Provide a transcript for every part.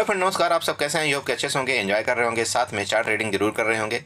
Friend नमस्कार। आप सब कैसे हैं? योग के अच्छे से होंगे, एंजॉय कर रहे होंगे, साथ में चार्ट रीडिंग जरूर कर रहे होंगे।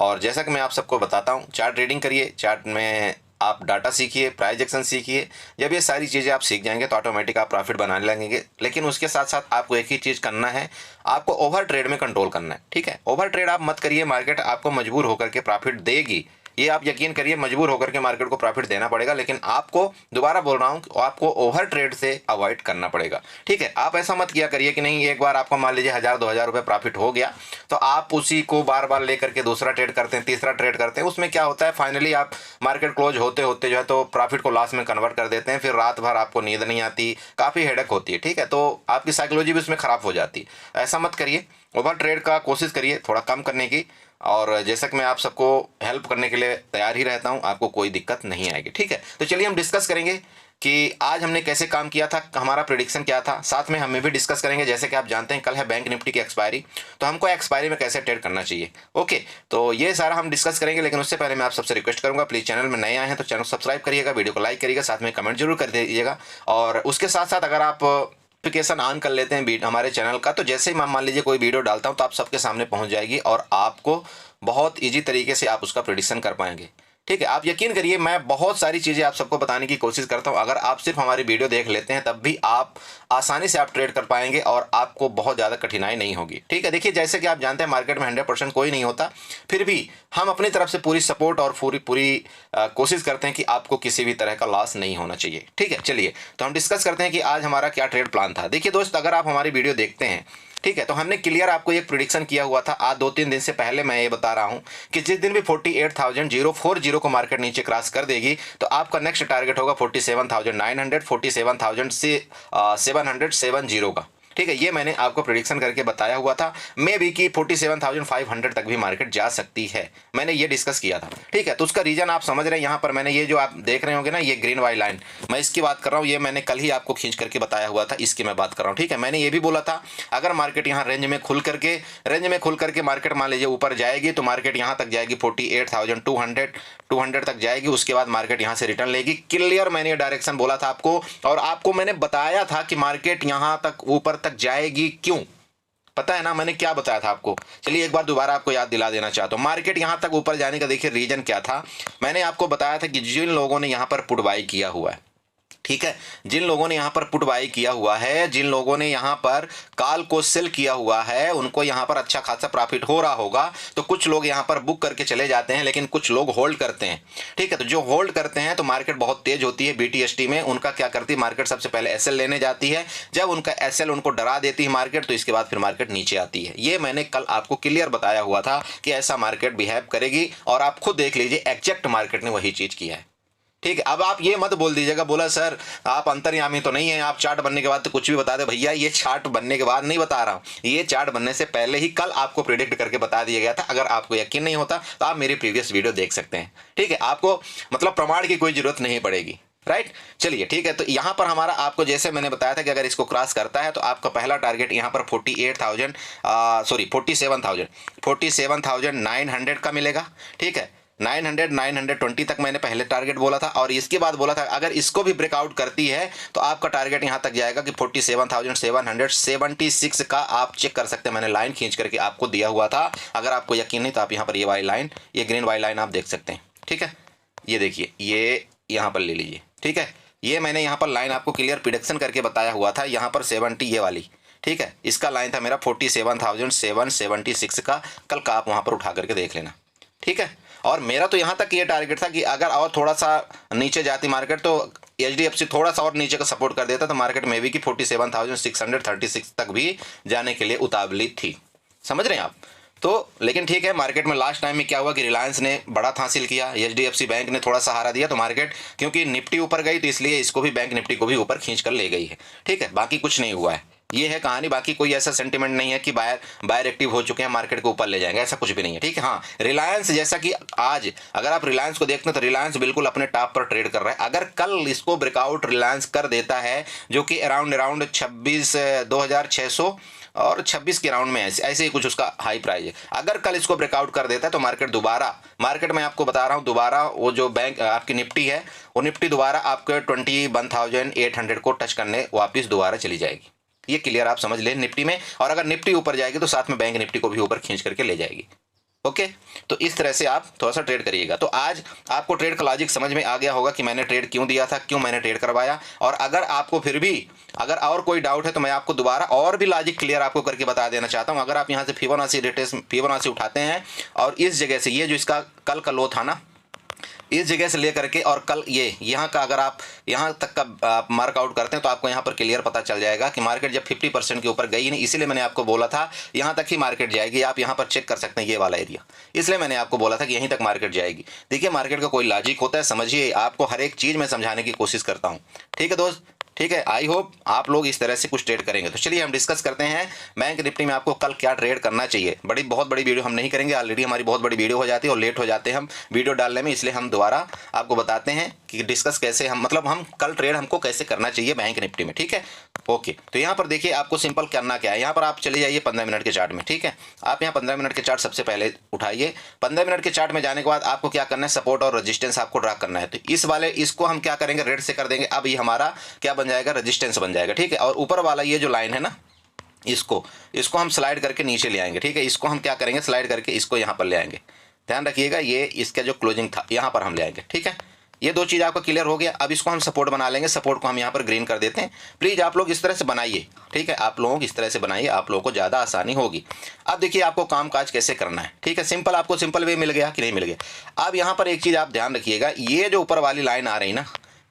और जैसा कि मैं आप सबको बताता हूं, चार्ट रीडिंग करिए, चार्ट में आप डाटा सीखिए, प्राइस एक्शन सीखिए। जब ये सारी चीज़ें आप सीख जाएंगे तो ऑटोमेटिक आप प्रॉफिट बनाने लगेंगे। लेकिन उसके साथ साथ आपको एक ही चीज़ करना है, आपको ओवर ट्रेड में कंट्रोल करना है। ठीक है, ओवर ट्रेड आप मत करिए, मार्केट आपको मजबूर होकर के प्रॉफिट देगी। ये आप यकीन करिए, मजबूर होकर के मार्केट को प्रॉफिट देना पड़ेगा। लेकिन आपको दोबारा बोल रहा हूं कि आपको ओवर ट्रेड से अवॉइड करना पड़ेगा। ठीक है, आप ऐसा मत किया करिए कि नहीं, एक बार आपको मान लीजिए 1000-2000 रुपये प्रॉफिट हो गया तो आप उसी को बार बार लेकर के दूसरा ट्रेड करते हैं, तीसरा ट्रेड करते हैं। उसमें क्या होता है, फाइनली आप मार्केट क्लोज होते होते जो है तो प्रॉफिट को लॉस में कन्वर्ट कर देते हैं। फिर रात भर आपको नींद नहीं आती, काफ़ी हेडेक होती है। ठीक है, तो आपकी साइकोलॉजी भी उसमें ख़राब हो जाती है। ऐसा मत करिए, ओवर ट्रेड का कोशिश करिए थोड़ा कम करने की। और जैसा कि मैं आप सबको हेल्प करने के लिए तैयार ही रहता हूं, आपको कोई दिक्कत नहीं आएगी। ठीक है, तो चलिए हम डिस्कस करेंगे कि आज हमने कैसे काम किया था, हमारा प्रेडिक्शन क्या था। साथ में हम भी डिस्कस करेंगे, जैसे कि आप जानते हैं कल है बैंक निफ्टी की एक्सपायरी, तो हमको एक्सपायरी में कैसे ट्रेड करना चाहिए। ओके, तो ये सारा हम डिस्कस करेंगे। लेकिन उससे पहले मैं आप सबसे रिक्वेस्ट करूंगा, प्लीज़ चैनल में नए आए हैं तो चैनल सब्सक्राइब करिएगा, वीडियो को लाइक करिएगा, साथ में कमेंट जरूर कर दीजिएगा। और उसके साथ साथ अगर आप नोटिफिकेशन ऑन कर लेते हैं हमारे चैनल का, तो जैसे ही मैं मान लीजिए कोई वीडियो डालता हूं तो आप सबके सामने पहुंच जाएगी और आपको बहुत इजी तरीके से आप उसका प्रेडिक्शन कर पाएंगे। ठीक है, आप यकीन करिए, मैं बहुत सारी चीज़ें आप सबको बताने की कोशिश करता हूं। अगर आप सिर्फ हमारी वीडियो देख लेते हैं तब भी आप आसानी से आप ट्रेड कर पाएंगे और आपको बहुत ज़्यादा कठिनाई नहीं होगी। ठीक है, देखिए जैसे कि आप जानते हैं मार्केट में 100% कोई नहीं होता, फिर भी हम अपनी तरफ से पूरी सपोर्ट और पूरी कोशिश करते हैं कि आपको किसी भी तरह का लॉस नहीं होना चाहिए। ठीक है, चलिए तो हम डिस्कस करते हैं कि आज हमारा क्या ट्रेड प्लान था। देखिए दोस्त, अगर आप हमारी वीडियो देखते हैं, ठीक है, तो हमने क्लियर आपको एक प्रिडिक्शन किया हुआ था आज 2-3 दिन से पहले। मैं ये बता रहा हूं कि जिस दिन भी 48,040 को मार्केट नीचे क्रॉस कर देगी तो आपका नेक्स्ट टारगेट होगा 47,900, 47,770 का। ठीक है, ये मैंने आपको प्रेडिक्शन करके बताया हुआ था। मे बी कि 47,500 तक भी मार्केट जा सकती है, मैंने ये डिस्कस किया था। ठीक है, तो उसका रीजन आप समझ रहे हैं। यहाँ पर मैंने ये जो आप देख रहे होंगे ना, ये ग्रीन वाली लाइन, मैं इसकी बात कर रहा हूँ। ये मैंने कल ही आपको खींच करके बताया हुआ था, इसकी मैं बात कर रहा हूँ। ठीक है, मैंने ये भी बोला था अगर मार्केट यहाँ रेंज में खुल करके मार्केट मान लीजिए ऊपर जाएगी तो मार्केट यहाँ तक जाएगी 48,200 तक जाएगी। उसके बाद मार्केट यहाँ से रिटर्न लेगी। क्लियर मैंने ये डायरेक्शन बोला था आपको, और आपको मैंने बताया था कि मार्केट यहाँ तक ऊपर तक जाएगी। क्यों पता है ना, मैंने क्या बताया था आपको? चलिए एक बार दोबारा आपको याद दिला देना चाहता हूं। मार्केट यहां तक ऊपर जाने का देखिए रीजन क्या था। मैंने आपको बताया था कि जिन लोगों ने यहां पर पुट बाई किया हुआ है, ठीक है, जिन लोगों ने यहां पर पुट बाई किया हुआ है, जिन लोगों ने यहां पर कॉल को सेल किया हुआ है, उनको यहां पर अच्छा खासा प्रॉफिट हो रहा होगा। तो कुछ लोग यहां पर बुक करके चले जाते हैं, लेकिन कुछ लोग होल्ड करते हैं। ठीक है, तो जो होल्ड करते हैं तो मार्केट बहुत तेज होती है बीटीएसटी में। उनका क्या करती है मार्केट, सबसे पहले एसएल लेने जाती है। जब उनका एसएल उनको डरा देती है मार्केट, तो इसके बाद फिर मार्केट नीचे आती है। ये मैंने कल आपको क्लियर बताया हुआ था कि ऐसा मार्केट बिहेव करेगी, और आप खुद देख लीजिए एग्जैक्ट मार्केट ने वही चीज किया है। ठीक है, अब आप ये मत बोल दीजिएगा, बोला सर आप अंतर्यामी तो नहीं है, आप चार्ट बनने के बाद तो कुछ भी बता दे। भैया ये चार्ट बनने के बाद नहीं बता रहा हूं, ये चार्ट बनने से पहले ही कल आपको प्रिडिक्ट करके बता दिया गया था। अगर आपको यकीन नहीं होता तो आप मेरी प्रीवियस वीडियो देख सकते हैं। ठीक है, आपको मतलब प्रमाण की कोई जरूरत नहीं पड़ेगी। राइट, चलिए ठीक है, तो यहां पर हमारा आपको जैसे मैंने बताया था कि अगर इसको क्रॉस करता है तो आपका पहला टारगेट यहां पर 47,900 का मिलेगा। ठीक है, 920 तक मैंने पहले टारगेट बोला था, और इसके बाद बोला था अगर इसको भी ब्रेकआउट करती है तो आपका टारगेट यहां तक जाएगा कि 47,776 का। आप चेक कर सकते हैं, मैंने लाइन खींच करके आपको दिया हुआ था। अगर आपको यकीन नहीं तो आप यहां पर ये वाली लाइन, ये ग्रीन वाली लाइन आप देख सकते हैं। ठीक है, ये देखिए, ये यहां पर ले लीजिए। ठीक है, ये मैंने यहां पर लाइन आपको क्लियर प्रिडिक्शन करके बताया हुआ था। यहां पर 70 ये वाली, ठीक है, इसका लाइन था मेरा 47,776 का। कल का आप वहां पर उठा करके देख लेना। ठीक है, और मेरा तो यहां तक ये टारगेट था कि अगर और थोड़ा सा नीचे जाती मार्केट तो एचडीएफसी थोड़ा सा और नीचे का सपोर्ट कर देता तो मार्केट में भी कि 47,636 तक भी जाने के लिए उतावली थी। समझ रहे हैं आप? तो लेकिन ठीक है, मार्केट में लास्ट टाइम में क्या हुआ कि रिलायंस ने बढ़त हासिल किया, एचडीएफसी बैंक ने थोड़ा सहारा दिया, तो मार्केट क्योंकि निफ्टी ऊपर गई तो इसलिए इसको भी, बैंक निफ्टी को भी ऊपर खींच कर ले गई है। ठीक है, बाकी कुछ नहीं हुआ है, ये है कहानी। बाकी कोई ऐसा सेंटीमेंट नहीं है कि बायर एक्टिव हो चुके हैं, मार्केट को ऊपर ले जाएंगे, ऐसा कुछ भी नहीं है। ठीक है, हाँ, रिलायंस जैसा कि आज अगर आप रिलायंस को देखते हैं तो रिलायंस बिल्कुल अपने टॉप पर ट्रेड कर रहा है। अगर कल इसको ब्रेकआउट रिलायंस कर देता है, जो कि अराउंड 26,600 और 26 के राउंड में ऐसे ही कुछ उसका हाई प्राइस है, अगर कल इसको ब्रेकआउट कर देता है तो मार्केट में आपको बता रहा हूं दोबारा वो जो बैंक आपकी निफ्टी है, वो निफ्टी दोबारा आपके 21,800 को टच करने वापस दोबारा चली जाएगी। ये क्लियर आप समझ लें निफ्टी में, और अगर निफ्टी ऊपर जाएगी तो साथ में बैंक निफ्टी को भी ऊपर खींच करके ले जाएगी। ओके, तो इस तरह से आप थोड़ा सा ट्रेड करिएगा। तो आज आपको ट्रेड का लॉजिक समझ में आ गया होगा कि मैंने ट्रेड क्यों दिया था, क्यों मैंने ट्रेड करवाया। और अगर आपको फिर भी अगर और कोई डाउट है तो मैं आपको दोबारा और भी लॉजिक क्लियर आपको करके बता देना चाहता हूं। अगर आप यहां से फिबोनाची उठाते हैं और इस जगह से ये जो इसका कल का लो था ना, इस जगह से लेकर के और कल ये यहाँ का अगर आप यहाँ तक का आप मार्क आउट करते हैं तो आपको यहाँ पर क्लियर पता चल जाएगा कि मार्केट जब 50% के ऊपर गई नहीं, इसीलिए मैंने आपको बोला था यहाँ तक ही मार्केट जाएगी। आप यहाँ पर चेक कर सकते हैं ये वाला एरिया, इसलिए मैंने आपको बोला था कि यहीं तक मार्केट जाएगी। देखिए मार्केट का कोई लॉजिक होता है, समझिए, आपको हर एक चीज़ में समझाने की कोशिश करता हूँ। ठीक है दोस्त, ठीक है, आई होप आप लोग इस तरह से कुछ ट्रेड करेंगे। तो चलिए हम डिस्कस करते हैं बैंक निफ्टी में आपको कल क्या ट्रेड करना चाहिए। बहुत बड़ी वीडियो हम नहीं करेंगे, ऑलरेडी हमारी बहुत बड़ी वीडियो हो जाती है और लेट हो जाते हैं हम वीडियो डालने में, इसलिए हम दोबारा आपको बताते हैं कि डिस्कस कैसे हम हम कल ट्रेड हमको कैसे करना चाहिए बैंक निफ्टी में। ठीक है, ओके। तो यहाँ पर देखिए आपको सिंपल करना क्या है, यहाँ पर आप चले जाइए 15 मिनट के चार्ट में। ठीक है, आप यहाँ 15 मिनट के चार्ट सबसे पहले उठाइए। 15 मिनट के चार्ट में जाने के बाद आपको क्या करना है, सपोर्ट और रेजिस्टेंस आपको ड्रा करना है। तो इसको हम क्या करेंगे, रेड से कर देंगे। अब ये हमारा क्या बन जाएगा, रेजिस्टेंस बन जाएगा। ठीक है, और ऊपर वाला ये जो लाइन है ना, इसको हम स्लाइड करके नीचे ले आएंगे। ठीक है, इसको हम क्या करेंगे, स्लाइड करके इसको यहाँ पर ले आएंगे। ध्यान रखिएगा, ये इसका जो क्लोजिंग था यहाँ पर हम ले आएंगे। ठीक है, ये दो चीज़ आपको क्लियर हो गया। अब इसको हम सपोर्ट बना लेंगे, सपोर्ट को हम यहाँ पर ग्रीन कर देते हैं। प्लीज़ आप लोग इस तरह से बनाइए। ठीक है, आप लोग इस तरह से बनाइए, आप लोगों को ज़्यादा आसानी होगी। अब देखिए आपको काम काज कैसे करना है। ठीक है, सिंपल, आपको सिंपल वे मिल गया कि नहीं मिल गया। अब यहाँ पर एक चीज़ आप ध्यान रखिएगा, ये जो ऊपर वाली लाइन आ रही ना,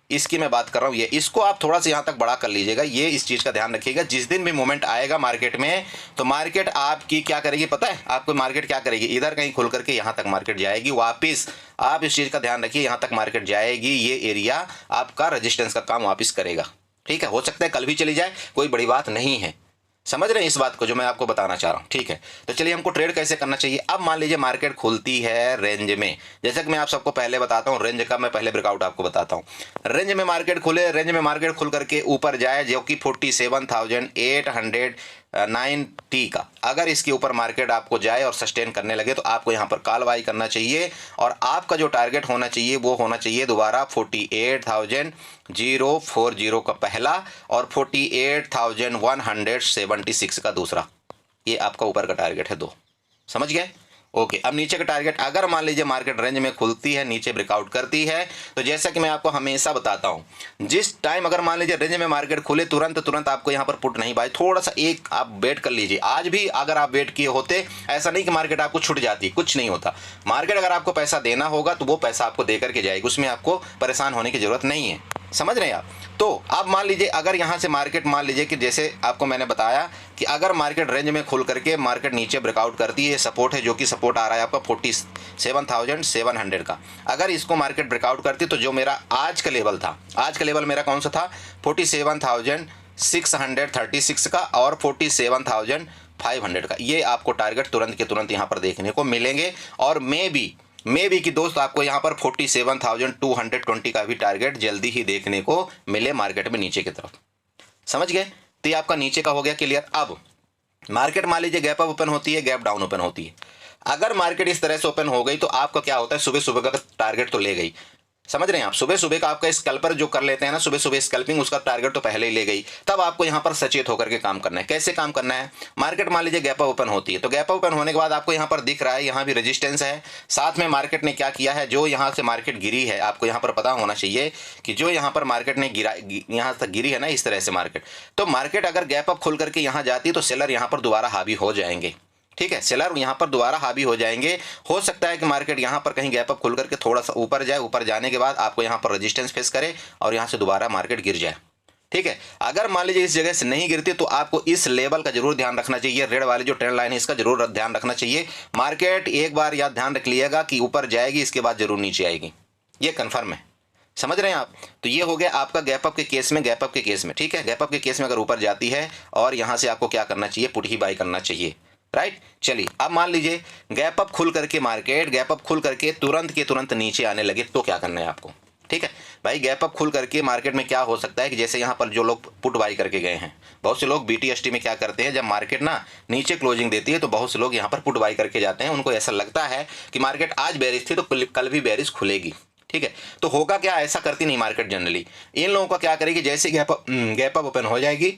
इसकी मैं बात कर रहा हूँ, ये इसको आप थोड़ा सा यहाँ तक बड़ा कर लीजिएगा। ये इस चीज़ का ध्यान रखिएगा, जिस दिन भी मोमेंट आएगा मार्केट में तो मार्केट आपकी क्या करेगी पता है आपको, मार्केट क्या करेगी, इधर कहीं खुल करके यहाँ तक मार्केट जाएगी वापस। आप इस चीज़ का ध्यान रखिए, यहाँ तक मार्केट जाएगी, ये एरिया आपका रेजिस्टेंस का काम वापस करेगा। ठीक है, हो सकता है कल भी चली जाए, कोई बड़ी बात नहीं है। समझ रहे हैं इस बात को जो मैं आपको बताना चाह रहा हूँ। ठीक है, तो चलिए हमको ट्रेड कैसे करना चाहिए। अब मान लीजिए मार्केट खुलती है रेंज में, जैसा कि मैं आप सबको पहले बताता हूँ, रेंज का मैं पहले ब्रेकआउट आपको बताता हूँ। रेंज में मार्केट खुले, रेंज में मार्केट खुल करके ऊपर जाए, जो कि 47,890 का, अगर इसके ऊपर मार्केट आपको जाए और सस्टेन करने लगे तो आपको यहाँ पर कॉल बाई करना चाहिए। और आपका जो टारगेट होना चाहिए वो होना चाहिए दोबारा 48,040 का पहला और 48,176 का दूसरा। ये आपका ऊपर का टारगेट है, दो। समझ गए? ओके, अब नीचे का टारगेट, अगर मान लीजिए मार्केट रेंज में खुलती है, नीचे ब्रेकआउट करती है, तो जैसा कि मैं आपको हमेशा बताता हूं, जिस टाइम अगर मान लीजिए रेंज में मार्केट खुले तुरंत आपको यहां पर पुट नहीं बाय, थोड़ा सा एक आप वेट कर लीजिए। आज भी अगर आप वेट किए होते, ऐसा नहीं कि मार्केट आपको छूट जाती, कुछ नहीं होता। मार्केट अगर आपको पैसा देना होगा तो वो पैसा आपको देकर के जाएगी, उसमें आपको परेशान होने की जरूरत नहीं है। समझ रहे हैं आप? तो अब मान लीजिए अगर यहाँ से मार्केट, मान लीजिए कि जैसे आपको मैंने बताया कि अगर मार्केट रेंज में खुल करके मार्केट नीचे ब्रेकआउट करती है, सपोर्ट है, जो कि सपोर्ट आ रहा है आपका 47,700 का, अगर इसको मार्केट ब्रेकआउट करती तो जो मेरा आज का लेवल था, आज का लेवल मेरा कौन सा था, 47,636 का और 47,500 का, ये आपको टारगेट तुरंत के तुरंत यहाँ पर देखने को मिलेंगे। और मे बी कि दोस्त आपको यहाँ पर 47,220 का भी टारगेट जल्दी ही देखने को मिले मार्केट में नीचे की तरफ। समझ गए? तो ये आपका नीचे का हो गया क्लियर। अब मार्केट मान लीजिए गैप अप ओपन होती है, गैप डाउन ओपन होती है। अगर मार्केट इस तरह से ओपन हो गई तो आपका क्या होता है, सुबह सुबह का टारगेट तो ले गई। समझ रहे हैं आप? सुबह सुबह का आपका स्कैल्पर जो कर लेते हैं ना, सुबह सुबह स्कैल्पिंग, उसका टारगेट तो पहले ही ले गई। तब आपको यहाँ पर सचेत होकर के काम करना है। कैसे काम करना है? मार्केट मान लीजिए गैप ओपन होती है, तो गैप ओपन होने के बाद आपको यहाँ पर दिख रहा है, यहाँ भी रेजिस्टेंस है, साथ में मार्केट ने क्या किया है, जो यहाँ से मार्केट गिरी है, आपको यहाँ पर पता होना चाहिए कि जो यहाँ पर मार्केट ने गिरा, यहाँ तक गिरी है ना, इस तरह से मार्केट, तो मार्केट अगर गैप अप खुल करके यहाँ जाती है तो सेलर यहाँ पर दोबारा हावी हो जाएंगे। ठीक है, सेलर यहाँ पर दोबारा हावी हो जाएंगे। हो सकता है कि मार्केट यहाँ पर कहीं गैप अप खुल करके थोड़ा सा ऊपर जाए, ऊपर जाने के बाद आपको यहाँ पर रेजिस्टेंस फेस करे और यहाँ से दोबारा मार्केट गिर जाए। ठीक है, अगर मान लीजिए इस जगह से नहीं गिरती तो आपको इस लेवल का जरूर ध्यान रखना चाहिए, रेड वाली जो ट्रेंड लाइन है इसका जरूर ध्यान रखना चाहिए। मार्केट एक बार याद ध्यान रख लिएगा कि ऊपर जाएगी, इसके बाद जरूर नीचे आएगी, ये कन्फर्म है। समझ रहे हैं आप? तो ये हो गया आपका गैप अप के केस में, गैप अप के केस में। ठीक है, गैप अप के केस में अगर ऊपर जाती है और यहाँ से आपको क्या करना चाहिए, पुट ही बाई करना चाहिए। राइट, चलिए अब मान लीजिए गैप अप खुल करके मार्केट, गैप अप खुल करके तुरंत के तुरंत नीचे आने लगे तो क्या करना है आपको। ठीक है भाई, गैप अप खुल करके मार्केट में क्या हो सकता है कि जैसे यहाँ पर जो लोग पुट बाई करके गए हैं, बहुत से लोग BTST में क्या करते हैं, जब मार्केट ना नीचे क्लोजिंग देती है तो बहुत से लोग यहाँ पर पुट बाई करके जाते हैं। उनको ऐसा लगता है कि मार्केट आज बेरिश थी तो कल भी बेरिश खुलेगी। ठीक है, तो होगा क्या, ऐसा करती नहीं मार्केट जनरली। इन लोगों का क्या करेगी, जैसे गैप अप ओपन हो जाएगी,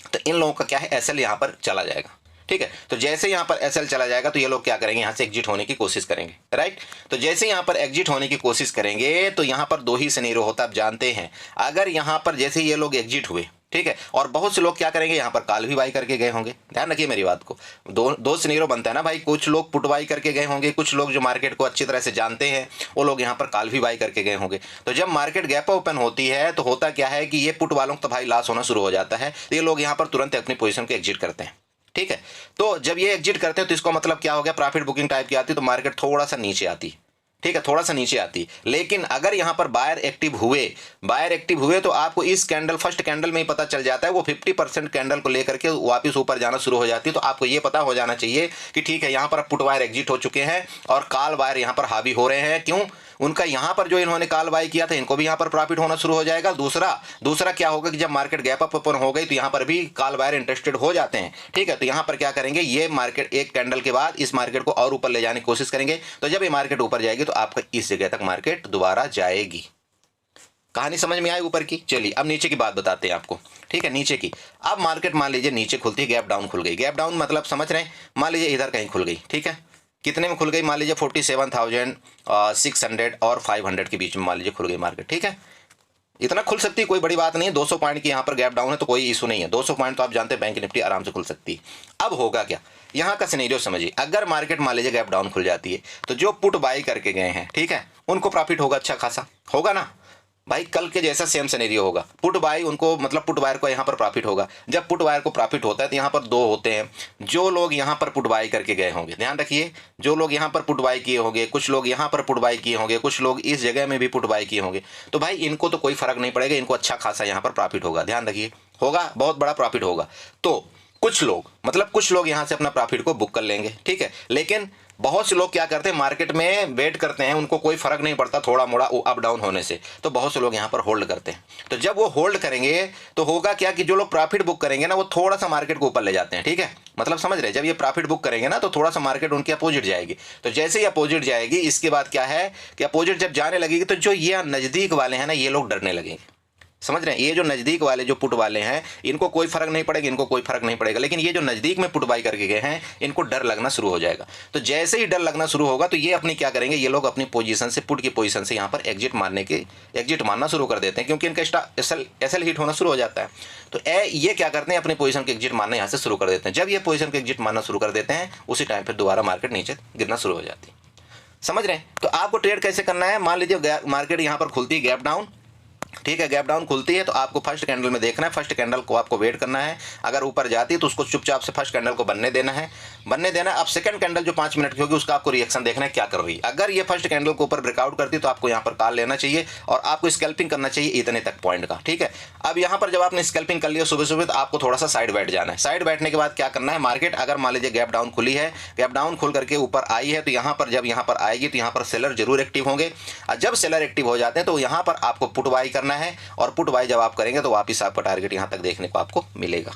तो इन लोगों का क्या है, एसएल यहाँ पर चला जाएगा। ठीक है, तो जैसे यहाँ पर एसएल चला जाएगा तो ये लोग क्या करेंगे, यहाँ से एग्जिट होने की कोशिश करेंगे। राइट, तो जैसे यहाँ पर एग्जिट होने की कोशिश करेंगे तो यहाँ पर दो ही सिनेरियो होता है, आप जानते हैं। अगर यहाँ पर जैसे ये लोग एग्जिट हुए, ठीक है, और बहुत से लोग क्या करेंगे, यहाँ पर कॉल भी बाई करके गए होंगे। ध्यान रखिए मेरी बात को, दो सिनेरियो बनता है ना भाई, कुछ लोग पुट बाई करके गए होंगे, कुछ लोग जो मार्केट को अच्छी तरह से जानते हैं वो लोग यहाँ पर कॉल भी बाई करके गए होंगे। तो जब मार्केट गैप ओपन होती है तो होता क्या है कि ये पुट वालों को तो भाई लॉस होना शुरू हो जाता है, तो ये लोग यहाँ पर तुरंत अपनी पोजीशन को एग्जिट करते हैं। ठीक है, तो जब ये एग्जिट करते हैं तो इसको मतलब क्या हो गया, प्रॉफिट बुकिंग टाइप की आती है, तो मार्केट थोड़ा सा नीचे आती। ठीक है, थोड़ा सा नीचे आती। लेकिन अगर यहाँ पर बायर एक्टिव हुए तो आपको इस कैंडल, फर्स्ट कैंडल में ही पता चल जाता है, वो 50% कैंडल को लेकर के वापस ऊपर जाना शुरू हो जाती है। तो आपको ये पता हो जाना चाहिए कि ठीक है, यहाँ पर पुट बायर एग्जिट हो चुके हैं और कॉल बायर यहाँ पर हावी हो रहे हैं। क्यों, उनका यहाँ पर जो इन्होंने कॉल बाय किया था, इनको भी यहाँ पर प्रॉफिट होना शुरू हो जाएगा। दूसरा क्या होगा कि जब मार्केट गैप अप ओपन हो गई तो यहाँ पर भी कॉल बायर इंटरेस्टेड हो जाते हैं। ठीक है, तो यहाँ पर क्या करेंगे, ये मार्केट एक कैंडल के बाद इस मार्केट को और ऊपर ले जाने की कोशिश करेंगे। तो जब ये मार्केट ऊपर जाएगी तो आपका इस जगह तक मार्केट दोबारा जाएगी। कहानी समझ में आई ऊपर की? चलिए अब नीचे की बात बताते हैं आपको। ठीक है, नीचे की, अब मार्केट मान लीजिए नीचे खुलती है, गैप डाउन खुल गई। गैप डाउन मतलब समझ रहे हैं, मान लीजिए इधर कहीं खुल गई। ठीक है, कितने में खुल गई, मान लीजिए 47,600 और 500 के बीच में मान लीजिए खुल गई मार्केट। ठीक है, इतना खुल सकती है, कोई बड़ी बात नहीं है। 200 पॉइंट की यहाँ पर गैप डाउन है तो कोई इशू नहीं है। 200 पॉइंट तो आप जानते हैं बैंक निफ्टी आराम से खुल सकती है। अब होगा क्या, यहाँ का सिनेरियो समझिए। अगर मार्केट मान लीजिए गैप डाउन खुल जाती है तो जो पुट बाई करके गए हैं, ठीक है, उनको प्रॉफिट होगा, अच्छा खासा होगा ना भाई। कल के जैसा सेम सिनेरियो होगा। पुट बाई उनको, मतलब पुट बायर को यहाँ पर प्रॉफिट होगा। जब पुट बायर को प्रॉफिट होता है तो यहाँ पर दो होते हैं, जो लोग यहाँ पर पुट बाई करके गए होंगे, ध्यान रखिए, जो लोग यहाँ पर पुट बाई किए होंगे, कुछ लोग यहाँ पर पुट बाई किए होंगे, कुछ लोग इस जगह में भी पुट बाई किए होंगे। तो भाई इनको तो कोई फर्क नहीं पड़ेगा, इनको अच्छा खासा यहाँ पर प्रॉफिट होगा। ध्यान रखिए, होगा, बहुत बड़ा प्रॉफिट होगा। तो कुछ लोग यहाँ से अपना प्रॉफिट को बुक कर लेंगे। ठीक है, लेकिन बहुत से लोग क्या करते हैं, मार्केट में वेट करते हैं, उनको कोई फर्क नहीं पड़ता थोड़ा मोड़ा अप डाउन होने से, तो बहुत से लोग यहाँ पर होल्ड करते हैं। तो जब वो होल्ड करेंगे तो होगा क्या कि जो लोग प्रॉफिट बुक करेंगे ना, वो थोड़ा सा मार्केट को ऊपर ले जाते हैं। ठीक है, मतलब समझ रहे हैं, जब ये प्रॉफिट बुक करेंगे ना तो थोड़ा सा मार्केट उनके अपोजिट जाएगी। तो जैसे ही अपोजिट जाएगी, इसके बाद क्या है कि अपोजिट जब जाने लगेगी तो जो ये नज़दीक वाले हैं ना, ये लोग डरने लगेंगे। समझ रहे हैं, ये जो नज़दीक वाले जो पुट वाले हैं, इनको कोई फर्क नहीं पड़ेगा, इनको कोई फर्क नहीं पड़ेगा। लेकिन ये जो नज़दीक में पुट बाई करके गए हैं, इनको डर लगना शुरू हो जाएगा। तो जैसे ही डर लगना शुरू होगा तो ये अपनी क्या करेंगे, ये लोग अपनी पोजीशन से, पुट की पोजीशन से यहाँ पर एग्जिट मारना शुरू कर देते हैं, क्योंकि इनका एसएल हिट होना शुरू हो जाता है। तो ये क्या करते हैं, अपनी पोजीशन के एग्जिट मारना यहाँ से शुरू कर देते हैं। जब ये पोजीशन के एग्जिट मारना शुरू कर देते हैं, उसी टाइम पर दोबारा मार्केट नीचे गिरना शुरू हो जाती है। समझ रहे हैं? तो आपको ट्रेड कैसे करना है, मान लीजिए मार्केट यहाँ पर खुलती है गैप डाउन। ठीक है, गैप डाउन खुलती है तो आपको फर्स्ट कैंडल में देखना है, फर्स्ट कैंडल को आपको वेट करना है। अगर ऊपर जाती है तो उसको चुपचाप से फर्स्ट कैंडल को बनने देना है। अब सेकंड कैंडल जो 5 मिनट की होगी उसका आपको रिएक्शन देखना है क्या कर रही है। अगर ये फर्स्ट कैंडल को ऊपर ब्रेकआउट करती है तो आपको यहाँ पर कॉल लेना चाहिए और आपको स्कैल्पिंग करना चाहिए इतने तक पॉइंट का। ठीक है, अब यहाँ पर जब आपने स्कैल्पिंग कर लिया सुबह सुबह, तो आपको थोड़ा सा साइड बैठ जाना है। साइड बैठने के बाद क्या करना है, मार्केट अगर मान लीजिए गैप डाउन खुली है, गैप डाउन खुल करके ऊपर आई है, तो यहाँ पर जब यहाँ पर आएगी तो यहाँ पर सेलर जरूर एक्टिव होंगे। और जब सेलर एक्टिव हो जाते हैं तो यहाँ पर आपको पुट बाई करना है, और पुट बाई जब आप करेंगे तो वापस आपका टारगेट यहाँ तक देखने को आपको मिलेगा।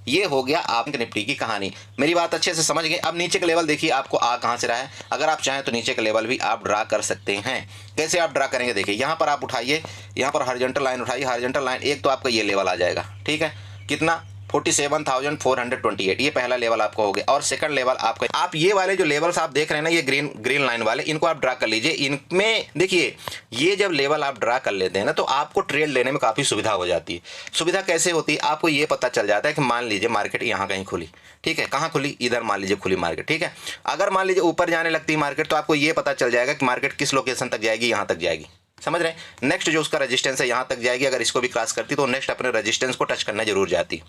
ये हो गया आपके निफ्टी की कहानी। मेरी बात अच्छे से समझ गए? अब नीचे का लेवल देखिए आपको आ कहाँ से रहा है। अगर आप चाहें तो नीचे का लेवल भी आप ड्रा कर सकते हैं। कैसे आप ड्रा करेंगे, देखिए यहाँ पर आप उठाइए, यहाँ पर हॉरिजॉन्टल लाइन उठाइए। हॉरिजॉन्टल लाइन एक तो आपका ये लेवल आ जाएगा। ठीक है, कितना, 47,428, ये पहला लेवल आपका हो गया। और सेकंड लेवल आपका, आप ये वाले जो लेवल्स आप देख रहे हैं ना, ये ग्रीन लाइन वाले, इनको आप ड्रा कर लीजिए। इनमें देखिए, ये जब लेवल आप ड्रा कर लेते हैं ना तो आपको ट्रेड लेने में काफ़ी सुविधा हो जाती है। सुविधा कैसे होती है, आपको ये पता चल जाता है कि मान लीजिए मार्केट यहाँ कहीं खुली, ठीक है, कहाँ खुली, इधर मान लीजिए खुली मार्केट। ठीक है, अगर मान लीजिए ऊपर जाने लगती है मार्केट तो आपको ये पता चल जाएगा कि मार्केट किस लोकेशन तक जाएगी, यहाँ तक जाएगी। समझ रहे हैं? नेक्स्ट जो उसका रेजिस्टेंस है यहाँ तक जाएगी। अगर इसको भी क्रॉस करती तो नेक्स्ट अपने रेजिस्टेंस को टच करना जरूर जाती।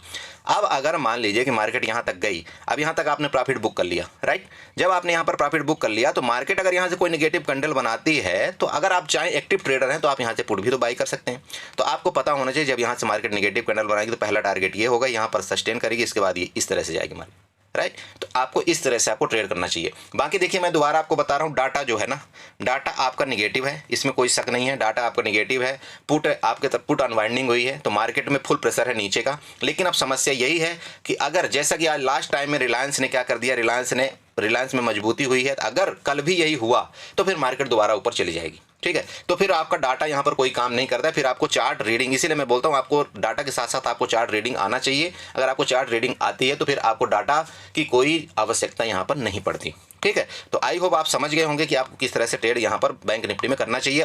अब अगर मान लीजिए कि मार्केट यहाँ तक गई, अब यहाँ तक आपने प्रॉफिट बुक कर लिया, राइट। जब आपने यहाँ पर प्रॉफिट बुक कर लिया तो मार्केट अगर यहाँ से कोई नेगेटिव कैंडल बनाती है तो अगर आप चाहे एक्टिव ट्रेडर हैं तो आप यहाँ से पुट भी तो बाई कर सकते हैं। तो आपको पता होना चाहिए जब यहाँ से मार्केट नेगेटिव कैंडल बनाएगी तो पहला टारगेट ये होगा, यहाँ पर सस्टेन करेगी, इसके बाद ये इस तरह से जाएगी मार्केट, राइट। तो आपको इस तरह से आपको ट्रेड करना चाहिए। बाकी देखिए मैं दोबारा आपको बता रहा हूँ, डाटा जो है ना, डाटा आपका निगेटिव है, इसमें कोई शक नहीं है, डाटा आपका निगेटिव है। पुट आपके तरफ पुट अनवाइंडिंग हुई है तो मार्केट में फुल प्रेशर है नीचे का। लेकिन अब समस्या यही है कि अगर जैसा कि आज लास्ट टाइम में रिलायंस ने क्या कर दिया, रिलायंस ने रिलायंस में मजबूती हुई है, अगर कल भी यही हुआ तो फिर मार्केट दोबारा ऊपर चली जाएगी। ठीक है, तो फिर आपका डाटा यहाँ पर कोई काम नहीं करता है, फिर आपको चार्ट रीडिंग, इसीलिए मैं बोलता हूँ आपको डाटा के साथ साथ आपको चार्ट रीडिंग आना चाहिए। अगर आपको चार्ट रीडिंग आती है तो फिर आपको डाटा की कोई आवश्यकता यहाँ पर नहीं पड़ती। ठीक है, तो आई होप आप समझ गए होंगे कि आपको किस तरह से ट्रेड यहाँ पर बैंक निफ्टी में करना चाहिए।